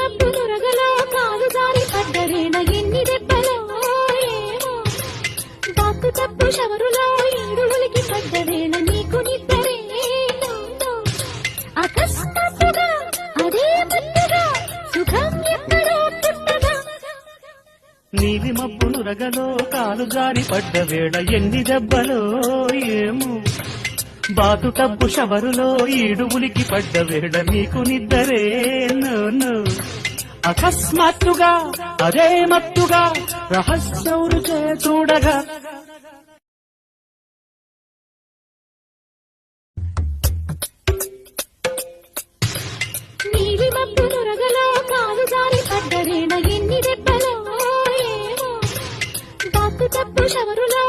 మబ్బు నురగలో కాలు జారి పడ్డవేళ ఎన్ని దెబ్బలో ఏమో బాకు తప్పు షవరులో ఈడుగులికి పడ్డవేళ నీకు నిద్రేనో అకస్మాత్తుగా అదే మత్తుగా సుఖం ఎక్కడో పుట్టగా నీలి మబ్బు నురగలో కాలు జారి పడ్డ వేళ ఎన్ని దెబ్బలో ఏమో బాతు టబ్బు షవరులో ఈడుగులికి పడ్డ వేళ నీకు నిద్రేనో అకస్మాత్తుగా అదే మత్తుగా రహస్యం రుచే చూడగా నీలి మబ్బు నురగలో కాలు జారి పడ్డవేళ ఎన్ని దెబ్బలో ఏమో బాకు తప్పు షవరులో